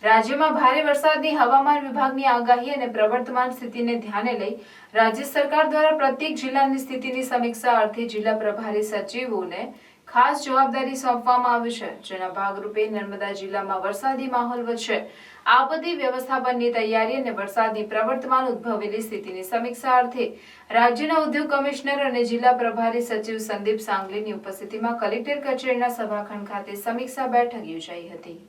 રાજ્યમાં ભારે વરસાદની હવામાન વિભાગની આગાહી અને પ્રવર્તમાન સ્થિતિને ધ્યાને લઈ રાજ્ય સરકાર દ્વારા પ્રત્યેક જિલ્લાની સ્થિતિની સમીક્ષા અર્થે જિલ્લા પ્રભારી સચિવોને ખાસ જવાબદારી સોંપવામાં આવી છે, જેના ભાગરૂપે નર્મદા જિલ્લામાં વરસાદી માહોલ વચ્ચે આપત્તિ વ્યવસ્થાપનની તૈયારી અને વરસાદની પ્રવર્તમાન ઉદ્ભવેલી સ્થિતિની સમીક્ષા અર્થે રાજ્યના ઉદ્યોગ કમિશનર અને જિલ્લા પ્રભારી સચિવ સંદીપ સાંગલેની ઉપસ્થિતિમાં કલેક્ટર કચેરીના સભાખંડ ખાતે સમીક્ષા બેઠક યોજાઈ હતી।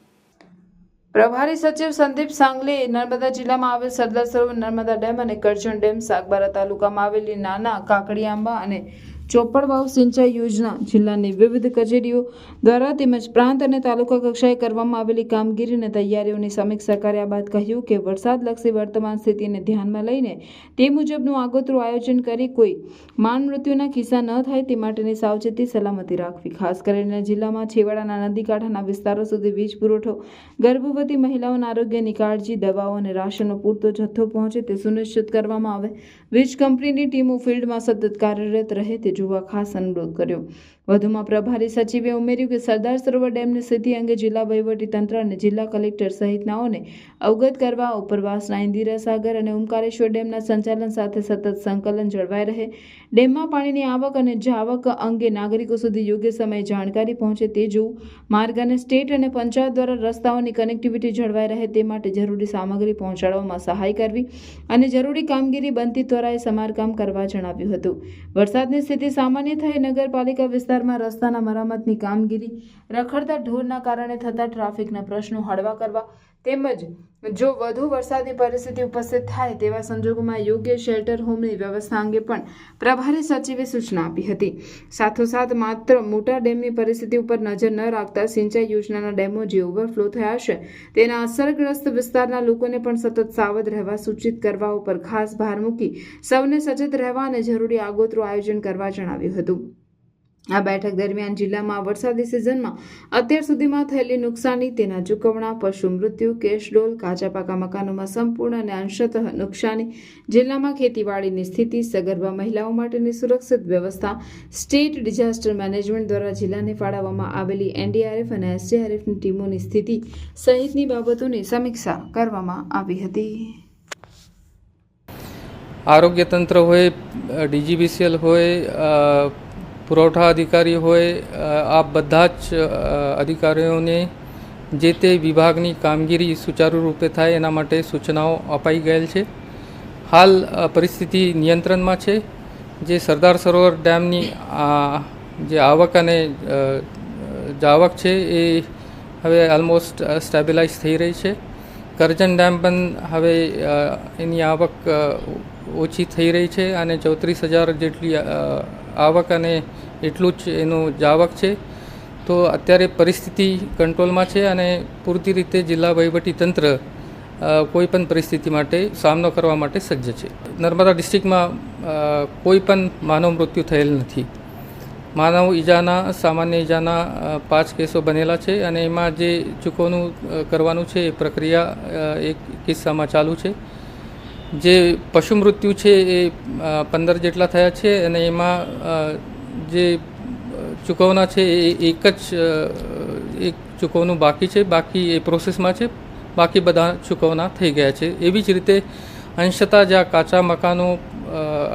પ્રભારી સચિવ સંદીપ સાંગલે નર્મદા જિલ્લામાં આવેલ સરદાર સરોવર નર્મદા ડેમ અને કરજણ ડેમ, સાગબારા તાલુકામાં આવેલી નાના કાકડીઆંબા અને ચોપડવાવ સિંચાઈ યોજના, જિલ્લાની વિવિધ કચેરીઓ દ્વારા તેમજ પ્રાંત અને તાલુકા કક્ષાએ કરવામાં આવેલી કામગીરી અને તૈયારીઓની સમીક્ષા કર્યા બાદ કહ્યું કે વરસાદલક્ષી વર્તમાન સ્થિતિને ધ્યાનમાં લઈને તે મુજબનું આગોતરું આયોજન કરી કોઈ માન મૃત્યુના કિસ્સા ન થાય તે માટેની સાવચેતી સલામતી રાખવી, ખાસ કરીને જિલ્લામાં છેવાડાના નદી કાંઠાના વિસ્તારો સુધી વીજ પુરવઠો, ગર્ભવતી મહિલાઓના આરોગ્યની કાળજી, દવાઓ અને રાશનનો પૂરતો જથ્થો પહોંચે તે સુનિશ્ચિત કરવામાં આવે, વીજ કંપનીની ટીમો ફિલ્ડમાં સતત કાર્યરત રહે તે જોવા ખાસ અનુરોધ કર્યો। વધુમાં પ્રભારી સચિવે ઉમેર્યું કે સરદાર સરોવર ડેમની સ્થિતિ અંગે જિલ્લા વહીવટી તંત્ર અને જિલ્લા કલેક્ટર સહિતનાઓને અવગત કરવા, ઉપરવાસના ઇન્દિરા સાગર અને ઓમકારેશ્વર ડેમના સંચાલન સાથે સતત સંકલન જળવાઈ રહે, ડેમમાં પાણીની આવક અને જાવક અંગે નાગરિકો સુધી યોગ્ય સમયે જાણકારી પહોંચે તે જોવું, માર્ગ અને સ્ટેટ અને પંચાયત દ્વારા રસ્તાઓની કનેક્ટિવિટી જળવાઈ રહે તે માટે જરૂરી સામગ્રી પહોંચાડવામાં સહાય કરવી અને જરૂરી કામગીરી બનતી ત્વરાએ સમારકામ કરવા જણાવ્યું હતું। વરસાદની સ્થિતિ સામાન્ય થઈ નગરપાલિકા વિસ્તારમાં રસ્તાના મરામતની કામગીરી, રખડતા ઢોરના કારણે થતા ટ્રાફિકના પ્રશ્નો હળવા કરવા તેમજ જો વધુ વરસાદની પરિસ્થિતિ ઉપસ્થિત થાય તેવા સંજોગોમાં યોગ્ય શેલ્ટર હોમની વ્યવસ્થા અંગે પણ પ્રભારી સચિવે સૂચના આપી હતી। સાથોસાથ માત્ર મોટા ડેમની પરિસ્થિતિ ઉપર નજર ન રાખતા સિંચાઈ યોજનાના ડેમો જે ઓવરફ્લો થયા છે તેના અસરગ્રસ્ત વિસ્તારના લોકોને પણ સતત સાવધ રહેવા સૂચિત કરવા ઉપર ખાસ ભાર મૂકી સૌને સચેત રહેવા અને જરૂરી આગોતરું આયોજન કરવા જણાવ્યું હતું। આ બેઠક દરમિયાન જિલ્લામાં વરસાદી સિઝનમાં અત્યાર સુધીમાં થયેલી નુકસાની, તેના ચૂકવણા, પશુ મૃત્યુ, કેશડોલ, કાચા પાકા મકાનોમાં સંપૂર્ણ અને અંશતઃ નુકસાની, જિલ્લામાં ખેતીવાડીની સ્થિતિ, સગર્ભા મહિલાઓ માટેની સુરક્ષિત વ્યવસ્થા, સ્ટેટ ડિઝાસ્ટર મેનેજમેન્ટ દ્વારા જિલ્લાને ફાળવવામાં આવેલી એનડીઆરએફ અને એસડીઆરએફની ટીમોની સ્થિતિ સહિતની બાબતોની સમીક્ષા કરવામાં આવી હતી। આરોગ્ય તંત્ર હોય, ડીજીવીસીએલ હોય, પુરવઠા અધિકારી હોય, આ બધા જ અધિકારીઓને જે તે વિભાગની કામગીરી સુચારુ રૂપે થાય એના માટે સૂચનાઓ અપાઈ ગયેલ છે। હાલ પરિસ્થિતિ નિયંત્રણમાં છે। જે સરદાર સરોવર ડેમની જે આવક અને જાવક છે એ હવે ઓલમોસ્ટ સ્ટેબિલાઇઝ થઈ રહી છે। કરજણ ડેમ પણ હવે એની આવક ઓછી થઈ રહી છે અને 34,000 જેટલી આવક અને એટલું જ એનું જાવક છે। તો અત્યારે પરિસ્થિતિ કંટ્રોલમાં છે અને પૂરતી રીતે જિલ્લા વહીવટી તંત્ર કોઈ પણ પરિસ્થિતિ માટે સામનો કરવા માટે સજ્જ છે। નર્મદા ડિસ્ટ્રિક્ટમાં કોઈ પણ માનવ મૃત્યુ થયેલ નથી। માનવ ઈજાના, સામાન્ય ઈજાના 5 કેસો બનેલા છે અને એમાં જે ચૂકવણું કરવાનું છે એ પ્રક્રિયા એક કિસ્સામાં ચાલુ છે। જે પશુ મૃત્યુ છે એ 15 જેટલા થયા છે અને એમાં જે ચૂકવણા છે એ એક ચૂકવણું બાકી છે, બાકી એ પ્રોસેસમાં છે, બાકી બધા ચૂકવણા થઈ ગયા છે। એવી જ રીતે અંશતઃ જ્યાં કાચા મકાનો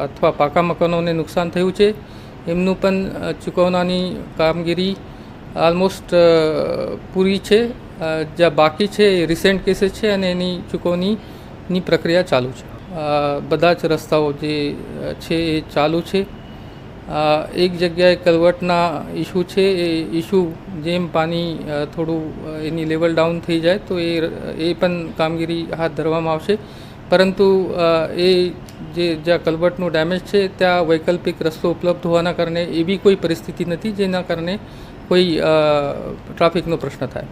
અથવા પાકા મકાનોને નુકસાન થયું છે એમનું પણ ચૂકવણાની કામગીરી ઓલમોસ્ટ પૂરી છે। જ્યાં બાકી છે એ રિસેન્ટ કેસીસ છે અને એની ચૂકવણીની પ્રક્રિયા ચાલુ છે। બધા જ રસ્તાઓ જે છે એ ચાલુ છે। એક જગ્યાએ કલવટના ઇસ્યુ છે, એ ઇસ્યુ જેમ પાણી થોડું એની લેવલ ડાઉન થઈ જાય તો એ પણ કામગીરી હાથ ધરવામાં આવશે। પરંતુ એ જ્યાં કલવટનું ડેમેજ છે ત્યાં વૈકલ્પિક રસ્તો ઉપલબ્ધ હોવાના કારણે એવી કોઈ પરિસ્થિતિ નથી જેના કારણે કોઈ ટ્રાફિકનો પ્રશ્ન થાય।